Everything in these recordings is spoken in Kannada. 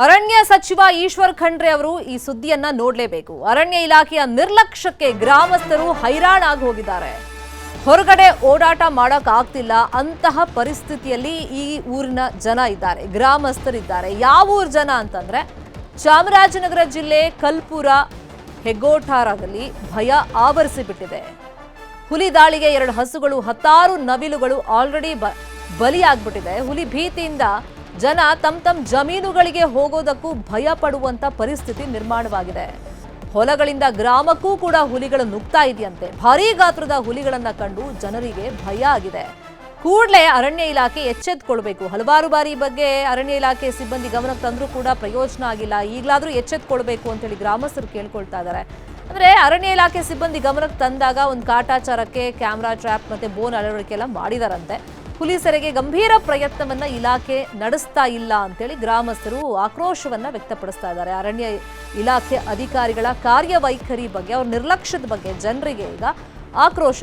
ಅರಣ್ಯ ಸಚಿವ ಈಶ್ವರ್ ಖಂಡ್ರೆ ಅವರು ಈ ಸುದ್ದಿಯನ್ನ ನೋಡಲೇಬೇಕು. ಅರಣ್ಯ ಇಲಾಖೆಯ ನಿರ್ಲಕ್ಷ್ಯಕ್ಕೆ ಗ್ರಾಮಸ್ಥರು ಹೈರಾಣಾಗಿ ಹೋಗಿದ್ದಾರೆ. ಹೊರಗಡೆ ಓಡಾಟ ಮಾಡಕ್ ಆಗ್ತಿಲ್ಲ ಅಂತಹ ಪರಿಸ್ಥಿತಿಯಲ್ಲಿ ಈ ಊರಿನ ಜನ ಇದ್ದಾರೆ, ಗ್ರಾಮಸ್ಥರಿದ್ದಾರೆ. ಯಾವ ಊರ್ ಜನ ಅಂತಂದ್ರೆ ಚಾಮರಾಜನಗರ ಜಿಲ್ಲೆ ಕಲ್ಪುರ ಹೆಗ್ಗೋಠಾರದಲ್ಲಿ ಭಯ ಆವರಿಸಿಬಿಟ್ಟಿದೆ. ಹುಲಿ ದಾಳಿಗೆ 2 ಹಸುಗಳು, 10 ನವಿಲುಗಳು ಆಲ್ರೆಡಿ ಬಲಿಯಾಗ್ಬಿಟ್ಟಿದೆ. ಹುಲಿ ಭೀತಿಯಿಂದ ಜನ ತಮ್ಮ ಜಮೀನುಗಳಿಗೆ ಹೋಗೋದಕ್ಕೂ ಭಯ ಪಡುವಂತ ಪರಿಸ್ಥಿತಿ ನಿರ್ಮಾಣವಾಗಿದೆ. ಹೊಲಗಳಿಂದ ಗ್ರಾಮಕ್ಕೂ ಕೂಡ ಹುಲಿಗಳು ನುಗ್ತಾ ಇದೆಯಂತೆ. ಭಾರೀ ಗಾತ್ರದ ಹುಲಿಗಳನ್ನ ಕಂಡು ಜನರಿಗೆ ಭಯ ಆಗಿದೆ. ಕೂಡಲೇ ಅರಣ್ಯ ಇಲಾಖೆ ಎಚ್ಚೆತ್ತುಕೊಳ್ಬೇಕು. ಹಲವಾರು ಬಾರಿ ಬಗ್ಗೆ ಅರಣ್ಯ ಇಲಾಖೆ ಸಿಬ್ಬಂದಿ ಗಮನಕ್ಕೆ ತಂದ್ರೂ ಕೂಡ ಪ್ರಯೋಜನ ಆಗಿಲ್ಲ. ಈಗಲಾದ್ರೂ ಎಚ್ಚೆತ್ತುಕೊಳ್ಬೇಕು ಅಂತೇಳಿ ಗ್ರಾಮಸ್ಥರು ಕೇಳ್ಕೊಳ್ತಾ ಇದ್ದಾರೆ. ಅಂದ್ರೆ ಅರಣ್ಯ ಇಲಾಖೆ ಸಿಬ್ಬಂದಿ ಗಮನಕ್ಕೆ ತಂದಾಗ ಒಂದು ಕಾಟಾಚಾರಕ್ಕೆ ಕ್ಯಾಮ್ರಾ ಟ್ರ್ಯಾಪ್ ಮತ್ತೆ ಬೋನ್ ಅಳವಡಿಕೆ ಎಲ್ಲ ಮಾಡಿದಾರಂತೆ. ಹುಲಿ ಸೆರೆಗೆ ಗಂಭೀರ ಪ್ರಯತ್ನವನ್ನ ಇಲಾಖೆ ನಡೆಸ್ತಾ ಇಲ್ಲ ಅಂತೇಳಿ ಗ್ರಾಮಸ್ಥರು ಆಕ್ರೋಶವನ್ನ ವ್ಯಕ್ತಪಡಿಸ್ತಾ ಇದ್ದಾರೆ. ಅರಣ್ಯ ಇಲಾಖೆ ಅಧಿಕಾರಿಗಳ ಕಾರ್ಯವೈಖರಿ ಬಗ್ಗೆ, ಅವ್ರ ನಿರ್ಲಕ್ಷ್ಯದ ಬಗ್ಗೆ ಜನರಿಗೆ ಈಗ ಆಕ್ರೋಶ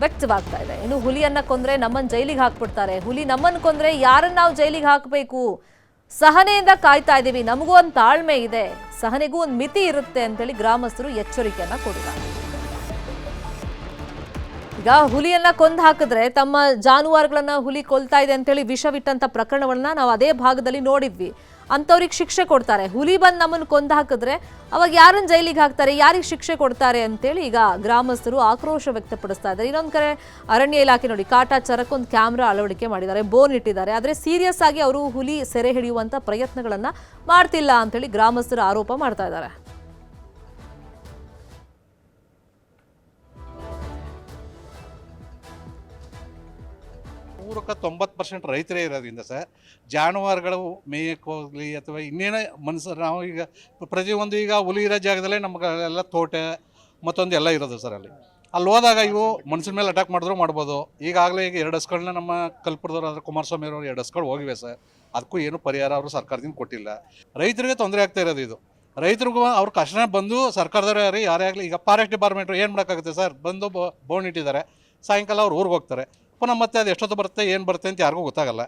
ವ್ಯಕ್ತವಾಗ್ತಾ ಇದೆ. ಇನ್ನು ಹುಲಿಯನ್ನ ಕೊಂದ್ರೆ ನಮ್ಮನ್ನ ಜೈಲಿಗೆ ಹಾಕ್ಬಿಡ್ತಾರೆ, ಹುಲಿ ನಮ್ಮನ್ನ ಕೊಂದ್ರೆ ಯಾರನ್ನ ನಾವು ಜೈಲಿಗೆ ಹಾಕಬೇಕು, ಸಹನೆಯಿಂದ ಕಾಯ್ತಾ ಇದ್ದೀವಿ, ನಮಗೂ ಒಂದು ತಾಳ್ಮೆ ಇದೆ, ಸಹನೆಗೂ ಒಂದು ಮಿತಿ ಇರುತ್ತೆ ಅಂತೇಳಿ ಗ್ರಾಮಸ್ಥರು ಎಚ್ಚರಿಕೆಯನ್ನ ಕೊಟ್ಟಿದ್ದಾರೆ. ಈಗ ಹುಲಿಯನ್ನ ಕೊಂದು ಹಾಕಿದ್ರೆ ತಮ್ಮ ಜಾನುವಾರುಗಳನ್ನ ಹುಲಿ ಕೊಲ್ತಾ ಇದೆ ಅಂತೇಳಿ ವಿಷವಿಟ್ಟಂತ ಪ್ರಕರಣವನ್ನ ನಾವು ಅದೇ ಭಾಗದಲ್ಲಿ ನೋಡಿದ್ವಿ. ಅಂತವ್ರಿಗೆ ಶಿಕ್ಷೆ ಕೊಡ್ತಾರೆ. ಹುಲಿ ಬಂದು ನಮ್ಮನ್ನು ಕೊಂದು ಹಾಕಿದ್ರೆ ಅವಾಗ ಯಾರನ್ನ ಜೈಲಿಗೆ ಹಾಕ್ತಾರೆ, ಯಾರಿಗೆ ಶಿಕ್ಷೆ ಕೊಡ್ತಾರೆ ಅಂತೇಳಿ ಈಗ ಗ್ರಾಮಸ್ಥರು ಆಕ್ರೋಶ ವ್ಯಕ್ತಪಡಿಸ್ತಾ ಇದ್ದಾರೆ. ಇನ್ನೊಂದು ಕಡೆ ಅರಣ್ಯ ಇಲಾಖೆ ನೋಡಿ ಕಾಟಾಚಾರಕ್ಕೆ ಒಂದು ಕ್ಯಾಮ್ರಾ ಅಳವಡಿಕೆ ಮಾಡಿದ್ದಾರೆ, ಬೋನ್ ಇಟ್ಟಿದ್ದಾರೆ. ಆದರೆ ಸೀರಿಯಸ್ ಆಗಿ ಅವರು ಹುಲಿ ಸೆರೆ ಹಿಡಿಯುವಂತ ಪ್ರಯತ್ನಗಳನ್ನ ಮಾಡ್ತಿಲ್ಲ ಅಂತೇಳಿ ಗ್ರಾಮಸ್ಥರು ಆರೋಪ ಮಾಡ್ತಾ ಇದ್ದಾರೆ. 90% ರೈತರೇ ಇರೋದ್ರಿಂದ ಸರ್, ಜಾನುವಾರುಗಳು ಮೇಯಕ್ಕೆ ಹೋಗಲಿ ಅಥವಾ ಇನ್ನೇನೇ ಮನುಷ್ಯರು ನಾವು ಈಗ ಪ್ರತಿಯೊಂದು ಈಗ ಹುಲಿ ಇರೋ ಜಾಗದಲ್ಲೇ ನಮಗೆಲ್ಲ ತೋಟ ಮತ್ತೊಂದು ಎಲ್ಲ ಇರೋದು ಸರ್. ಅಲ್ಲಿ ಹೋದಾಗ ಇವು ಮನುಷ್ಯನ ಮೇಲೆ ಅಟ್ಯಾಕ್ ಮಾಡಿದ್ರು ಮಾಡ್ಬೋದು. ಈಗಾಗಲೇ ಈಗ 2 ಹಸುಗಳನ್ನ ನಮ್ಮ ಕಲ್ಪುರದವ್ರು ಆದರೆ ಕುಮಾರಸ್ವಾಮಿ ಅವರು 2 ಹಸುಗಳು ಹೋಗಿವೆ ಸರ್. ಅದಕ್ಕೂ ಏನು ಪರಿಹಾರ ಅವರು ಸರ್ಕಾರದಿಂದ ಕೊಟ್ಟಿಲ್ಲ. ರೈತರಿಗೆ ತೊಂದರೆ ಆಗ್ತಾ ಇರೋದು ಇದು. ರೈತರಿಗೂ ಅವ್ರ ಕಷ್ಟ ಬಂದು ಸರ್ಕಾರದವ್ರು ಯಾರೇ ಆಗಲಿ, ಈಗ ಫಾರೆಸ್ಟ್ ಡಿಪಾರ್ಟ್ಮೆಂಟ್ ಏನು ಮಾಡೋಕ್ಕಾಗುತ್ತೆ ಸರ್, ಬಂದು ಬೋನ್ ಇಟ್ಟಿದ್ದಾರೆ, ಸಾಯಂಕಾಲ ಅವ್ರು ಊರಿಗೆ ಹೋಗ್ತಾರೆ, ಪುನಃ ಮತ್ತೆ ಅದು ಎಷ್ಟೊತ್ತು ಬರುತ್ತೆ ಏನು ಬರುತ್ತೆ ಅಂತ ಯಾರಿಗೂ ಗೊತ್ತಾಗಲ್ಲ.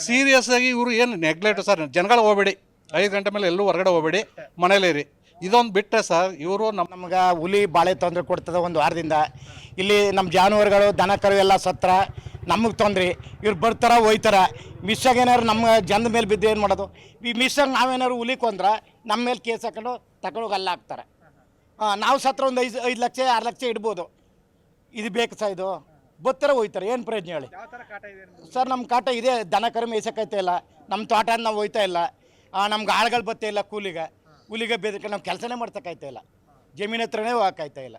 ಸೀರಿಯಸ್ ಆಗಿ ಇವರು ಏನು ನೆಗ್ಲೆಕ್ಟ್ ಸರ್. ಜನಗಳು ಹೋಗಬೇಡಿ, 5 ಗಂಟೆ ಮೇಲೆ ಎಲ್ಲೂ ಹೊರಗಡೆ ಹೋಗಬೇಡಿ, ಮನೇಲೇರಿ. ಇದೊಂದು ಬಿಟ್ಟರೆ ಸರ್ ಇವರು ನಮ್ಗೆ ಹುಲಿ ಭಾಳ ತೊಂದರೆ ಕೊಡ್ತದೆ. 1 ವಾರದಿಂದ ಇಲ್ಲಿ ನಮ್ಮ ಜಾನುವಾರುಗಳು ದನ ಕರು ಎಲ್ಲ ಸತ್ರ, ನಮಗೆ ತೊಂದರೆ. ಇವ್ರು ಬರ್ತಾರ ಹೋಯ್ತಾರ, ಮಿಸ್ಸಾಗಿ ಏನಾದ್ರು ನಮ್ಮ ಜನದ ಮೇಲೆ ಬಿದ್ದು ಏನು ಮಾಡೋದು? ಈ ಮಿಸ್ಸಾಗಿ ನಾವೇನಾದ್ರು ಹುಲಿ ಕೊಂದ್ರೆ ನಮ್ಮ ಮೇಲೆ ಕೇಸ್ ಹಾಕೊಂಡು ತಗೊಂಡೋಗಿ ಅಲ್ಲ ಹಾಕ್ತಾರೆ. ನಾವು ಸತ್ರ ಒಂದು 5 ಲಕ್ಷ 6 ಲಕ್ಷ ಇಡ್ಬೋದು. ಇದು ಬೇಕು ಸರ್, ಇದು ಬತ್ತರ ಹೋಯ್ತಾರೆ, ಏನು ಪ್ರಯೋಜನ ಹೇಳಿ ಸರ್? ನಮ್ಮ ಕಾಟ ಇದೆ, ದನ ಕರು ಮೇಯ್ಸೋಕೈತೆ ಇಲ್ಲ, ನಮ್ಮ ತೋಟ ನಾವು ಹೋಯ್ತಾ ಇಲ್ಲ, ನಮ್ಗೆ ಆಳುಗಳು ಬತ್ತೇ ಇಲ್ಲ, ಕೂಲಿಗೆ ಬೇದಕ್ಕೆ ನಾವು ಕೆಲಸನೇ ಮಾಡ್ತಕ್ಕೈತೆ ಇಲ್ಲ, ಜಮೀನು ಹತ್ರನೇ ಹೋಗಕ್ಕಾಯ್ತಾ ಇಲ್ಲ,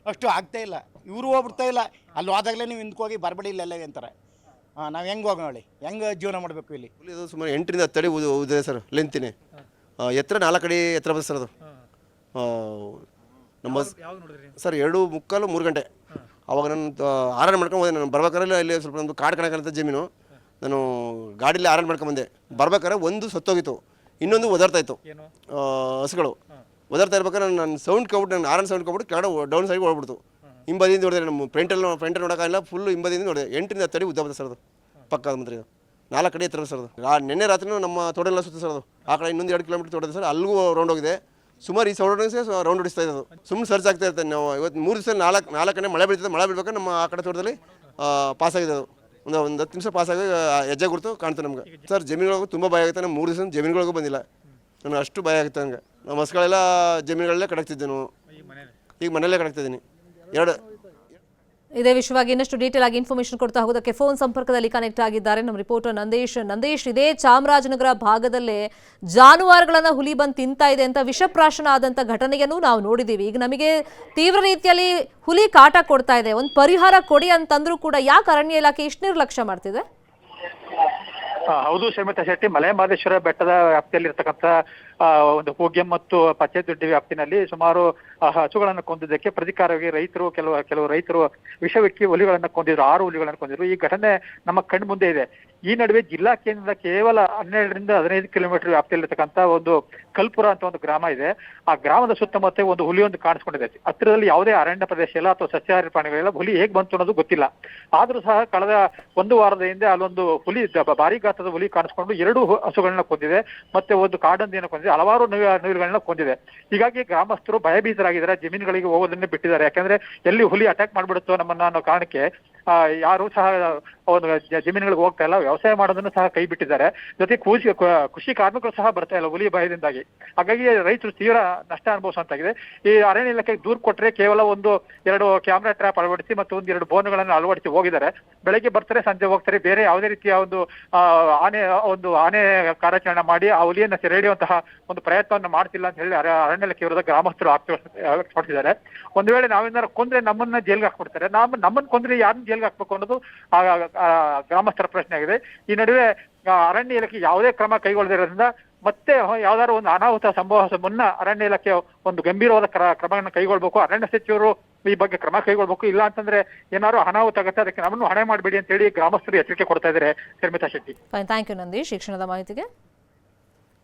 ಅಷ್ಟು ಆಗ್ತಾ ಇಲ್ಲ. ಇವರು ಹೋಗ್ಬಿಡ್ತಾ ಇಲ್ಲ, ಅಲ್ಲಿ ಹೋದಾಗಲೇ ನೀವು ಹಿಂದ್ಕೋಗಿ ಬರಬೇಡಿ ಇಲ್ಲೆಲ್ಲ ಅಂತಾರೆ. ನಾವು ಹೆಂಗೆ ಹೋಗಿ ನೋಡಿ, ಹೆಂಗೆ ಜೀವನ ಮಾಡಬೇಕು ಇಲ್ಲಿ? ಇದು ಸುಮಾರು 8 ರಿಂದ 10 ಅಡಿ ಉದಿದೆ ಸರ್, ಲೆಂತಿನೇ. ಎತ್ತರ 4 ಅಡಿ ಎತ್ತರ ಬಸ್ ಸರ್ ಅದು. ನಮ್ಮ ಸರ್ 2:45 3 ಗಂಟೆ ಅವಾಗ ನಾನು ಆರನ್ ಮಾಡ್ಕೊಂಡು ಹೋದೆ. ನಾನು ಬರ್ಬೇಕಾದ್ರೆ ಇಲ್ಲಿ ಸ್ವಲ್ಪ ನಮ್ಮದು ಕಾಡು ಕಣಕಂತ ಜಮೀನು, ನಾನು ಗಾಡೀಲಿ ಆರನ್ ಮಾಡ್ಕೊಂಬಂದೆ. ಬರ್ಬೇಕಾದ್ರೆ ಒಂದು ಸತ್ತೋಗಿತ್ತು, ಇನ್ನೊಂದು ಒದರ್ತಾ ಇತ್ತು. ಹಸುಗಳು ಒದರ್ತಾ ಇರ್ಬೇಕಾದ್ರೆ ನಾನು ಸೌಂಡ್ ಕೊಬಿಟ್ಟು, ನಾನು ಆರನ್ ಸೌಂಡ್ ಕೊಬಿಟ್ಟು ಕೆಳಗಡೆ ಡೌನ್ ಸೈಡ್ ಹೊಡ್ಬಿಡ್ತು. ಹಿಂಬದಿಯಿಂದ ನೋಡಿದೆ, ನಮ್ಮ ಫ್ರಂಟಲ್ಲಿ ನೋಡೋಕ್ಕಾಗಿಲ್ಲ, ಫುಲ್ ಹಿಂಬದಿಯಿಂದ ನೋಡಿದೆ. 8 ರಿಂದ 10 ಅಡಿ ಉದ್ದ ಬರ್ತದೆ ಸರ್ ಅದು, ಪಕ್ಕ ಮಾತ್ರ ಇದು 4 ಅಡಿ ಎತ್ತರ ಸರ್ ಅದು. ನಿನ್ನೆ ರಾತ್ರಿ ನಮ್ಮ ತೋಟೆಲ್ಲ ಸುತ್ತ ಸರ್ ಅದು. ಆ ಕಡೆ ಇನ್ನೊಂದು 2 ಕಿಲೋಮೀಟರ್ ತೋಟದ ಸರ್, ಅಲ್ಲಿಗೂ ರೌಂಡ್ ಹೋಗಿದೆ. ಸುಮಾರು ಈ ರೌಂಡ್ ಹೊಡಿಸ್ತಾ ಇರೋದು. ಸುಮ್ಮನೆ ಸರ್ಚ್ ಆಗ್ತಾ ಇರ್ತದೆ. ನಾವು ಇವತ್ತು 3 ದಿವಸ 4 ಗಂಟೆ ಮಳೆ ಬೀಳ್ತದೆ. ಮಳೆ ಬೀಳ್ಬೇಕಾದ್ರೆ ನಮ್ಮ ಆ ಕಡೆ ತೋಟದಲ್ಲಿ ಪಾಸಾಗಿದೆ ಅದು. ಒಂದು 10 ನಿಮಿಷ ಪಾಸಾಗಿ ಹೆಜ್ಜೆ ಗುರುತು ಕಾಣ್ತದೆ ನಮ್ಗೆ ಸರ್. ಜಮೀನುಗಳಿಗೂ ತುಂಬ ಭಯ ಆಗುತ್ತೆ. ನಮ್ಮ 3 ದಿವಸ ಜಮೀನುಗಳಿಗೂ ಬಂದಿಲ್ಲ. ನನಗೆ ಅಷ್ಟು ಭಯ ಆಗುತ್ತೆ ನನಗೆ. ನಮ್ಮ ಹಸುಗಳೆಲ್ಲ ಜಮೀನುಗಳಲ್ಲೇ ಕಡಕ್ತಿದ್ದೆ ನಾವು, ಈಗ ಮನೆಯಲ್ಲೇ ಕಡಕ್ತಿದ್ದೀನಿ. ಇದೇ ವಿಷಯವಾಗಿ ಇನ್ನಷ್ಟು ಡೀಟೇಲ್ ಆಗಿ ಇನ್ಫಾರ್ಮೇಶನ್ ಕೊಡ್ತಾ ಹೋಗೋದಕ್ಕೆ ಫೋನ್ ಸಂಪರ್ಕದಲ್ಲಿ ಕನೆಕ್ಟ್ ಆಗಿದ್ದಾರೆ ನಮ್ಮ ರಿಪೋರ್ಟರ್ ನಂದೇಶ್. ಇದೇ ಚಾಮರಾಜನಗರ ಭಾಗದಲ್ಲೇ ಜಾನುವಾರುಗಳನ್ನ ಹುಲಿ ಬಂದು ತಿಂತಾ ಇದೆ ಅಂತ ವಿಷಪ್ರಾಶನ ಆದಂತ ಘಟನೆಯನ್ನು ನಾವು ನೋಡಿದೀವಿ. ಈಗ ನಮಗೆ ತೀವ್ರ ರೀತಿಯಲ್ಲಿ ಹುಲಿ ಕಾಟ ಕೊಡ್ತಾ ಇದೆ, ಒಂದು ಪರಿಹಾರ ಕೊಡಿ ಅಂತಂದ್ರೂ ಕೂಡ ಯಾಕೆ ಅರಣ್ಯ ಇಲಾಖೆ ಇಷ್ಟು ನಿರ್ಲಕ್ಷ್ಯ ಮಾಡ್ತಿದೆ? ಹೌದು ಶಮಿತಾ ಶೆಟ್ಟಿ, ಮಲೆ ಮಹದೇಶ್ವರ ಬೆಟ್ಟದ ವ್ಯಾಪ್ತಿಯಲ್ಲಿ ಇರ್ತಕ್ಕಂಥ ಒಂದು ಹೋಗ್ಯಂ ಮತ್ತು ಪಚ್ಚೆದೊಡ್ಡಿ ವ್ಯಾಪ್ತಿನಲ್ಲಿ ಸುಮಾರು ಹಸುಗಳನ್ನು ಕೊಂದಿದ್ದಕ್ಕೆ ಪ್ರತಿಕಾರವಾಗಿ ರೈತರು ಕೆಲವು ರೈತರು ವಿಷವಿಕ್ಕಿ ಹುಲಿಗಳನ್ನು ಕೊಂದಿದ್ರು. 6 ಹುಲಿಗಳನ್ನು ಕೊಂದಿದ್ರು. ಈ ಘಟನೆ ನಮ್ಮ ಕಣ್ಣು ಮುಂದೆ ಇದೆ. ಈ ನಡುವೆ ಜಿಲ್ಲಾ ಕೇಂದ್ರದ ಕೇವಲ 12ರಿಂದ 15 ಕಿಲೋಮೀಟರ್ ವ್ಯಾಪ್ತಿಯಲ್ಲಿರ್ತಕ್ಕಂಥ ಒಂದು ಕಲ್ಪುರ ಅಂತ ಒಂದು ಗ್ರಾಮ ಇದೆ. ಆ ಗ್ರಾಮದ ಸುತ್ತಮುತ್ತ ಒಂದು ಹುಲಿಯೊಂದು ಕಾಣಿಸ್ಕೊಂಡಿದೆ. ಹತ್ತಿರದಲ್ಲಿ ಯಾವುದೇ ಅರಣ್ಯ ಪ್ರದೇಶ ಇಲ್ಲ ಅಥವಾ ಸಸ್ಯಾಹಾರಿ ಪ್ರಾಣಿಗಳಿಲ್ಲ. ಹುಲಿ ಹೇಗೆ ಬಂತು ಅನ್ನೋದು ಗೊತ್ತಿಲ್ಲ. ಆದ್ರೂ ಸಹ ಕಳೆದ ಒಂದು ವಾರದ ಹಿಂದೆ ಅಲ್ಲೊಂದು ಹುಲಿ ಭಾರಿ ಗಾತ್ರದ ಹುಲಿ ಕಾಣಿಸ್ಕೊಂಡು 2 ಹಸುಗಳನ್ನ ಕೊಂದಿದೆ, ಮತ್ತೆ ಒಂದು ಕಾಡಂದಿಯನ್ನು ಕೊಂದಿದೆ, ಹಲವಾರು ನವಿಲುಗಳನ್ನ ಕೊಂದಿದೆ. ಹೀಗಾಗಿ ಗ್ರಾಮಸ್ಥರು ಭಯಭೀತರಾಗಿದ್ದಾರೆ, ಜಮೀನುಗಳಿಗೆ ಹೋಗೋದನ್ನೇ ಬಿಟ್ಟಿದ್ದಾರೆ. ಯಾಕಂದ್ರೆ ಎಲ್ಲಿ ಹುಲಿ ಅಟ್ಯಾಕ್ ಮಾಡ್ಬಿಡುತ್ತೋ ನಮ್ಮನ್ನ ಅನ್ನೋ ಕಾರಣಕ್ಕೆ ಯಾರು ಸಹ ಒಂದು ಜಮೀನುಗಳಿಗೆ ಹೋಗ್ತಾ ಇಲ್ಲ, ವ್ಯವಸಾಯ ಮಾಡೋದನ್ನು ಸಹ ಕೈ ಬಿಟ್ಟಿದ್ದಾರೆ. ಜೊತೆ ಕೃಷಿ ಕಾರ್ಮಿಕರು ಸಹ ಬರ್ತಾ ಇಲ್ಲ ಹುಲಿ ಭಯದಿಂದಾಗಿ. ಹಾಗಾಗಿ ರೈತರು ತೀವ್ರ ನಷ್ಟ ಅನುಭವಿಸುವಂತಾಗಿದೆ. ಈ ಅರಣ್ಯ ಇಲಾಖೆಗೆ ದೂರು ಕೊಟ್ಟರೆ ಕೇವಲ 1-2 ಕ್ಯಾಮ್ರಾ ಟ್ರ್ಯಾಪ್ ಅಳವಡಿಸಿ ಮತ್ತು 1-2 ಬೋನ್ಗಳನ್ನು ಅಳವಡಿಸಿ ಹೋಗಿದ್ದಾರೆ. ಬೆಳಗ್ಗೆ ಬರ್ತಾರೆ, ಸಂಜೆ ಹೋಗ್ತಾರೆ. ಬೇರೆ ಯಾವುದೇ ರೀತಿಯ ಆನೆ ಕಾರ್ಯಾಚರಣೆ ಮಾಡಿ ಆ ಹುಲಿಯನ್ನು ಸೆರೆ ಹಿಡಿಯುವಂತಹ ಒಂದು ಪ್ರಯತ್ನವನ್ನು ಮಾಡ್ತಿಲ್ಲ ಅಂತ ಹೇಳಿ ಅರಣ್ಯ ಇಲಾಖೆ ವಿರುದ್ಧ ಗ್ರಾಮಸ್ಥರು ವ್ಯಕ್ತಪಡಿಸಿದ್ದಾರೆ. ಒಂದು ವೇಳೆ ನಾವೇನಾದ್ರು ಕೊಂದ್ರೆ ನಮ್ಮನ್ನ ಜೈಲ್ಗೆ ಹಾಕ್ಬಿಡ್ತಾರೆ, ನಮ್ಮನ್ನ ಕೊಂದ್ರೆ ಯಾರನ್ನ ಜೈಲ್ಗೆ ಹಾಕ್ಬೇಕು ಅನ್ನೋದು ಗ್ರಾಮಸ್ಥರ ಪ್ರಶ್ನೆ ಆಗಿದೆ. ಈ ನಡುವೆ ಅರಣ್ಯ ಇಲಾಖೆ ಯಾವುದೇ ಕ್ರಮ ಕೈಗೊಳ್ಳದಿರೋದ್ರಿಂದ ಮತ್ತೆ ಯಾವ್ದಾದ್ರು ಒಂದು ಅನಾಹುತ ಸಂಭವಿಸೋ ಮುನ್ನ ಅರಣ್ಯ ಇಲಾಖೆ ಒಂದು ಗಂಭೀರವಾದ ಕ್ರಮವನ್ನು ಕೈಗೊಳ್ಬೇಕು. ಅರಣ್ಯ ಸಚಿವರು ಈ ಬಗ್ಗೆ ಕ್ರಮ ಕೈಗೊಳ್ಬೇಕು. ಇಲ್ಲ ಅಂತಂದ್ರೆ ಏನಾದ್ರು ಅನಾಹುತ ಆಗುತ್ತೆ, ಅದಕ್ಕೆ ನಮ್ಮನ್ನು ಹೊಣೆ ಮಾಡಬೇಡಿ ಅಂತ ಹೇಳಿ ಗ್ರಾಮಸ್ಥರು ಎಚ್ಚರಿಕೆ ಕೊಡ್ತಾ ಇದ್ದಾರೆ. ಶರ್ಮಿತಾ ಶೆಟ್ಟಿ. ಥ್ಯಾಂಕ್ ಯು ನಂದೀಶ್ ಶಿಕ್ಷಣದ ಮಾಹಿತಿಗೆ.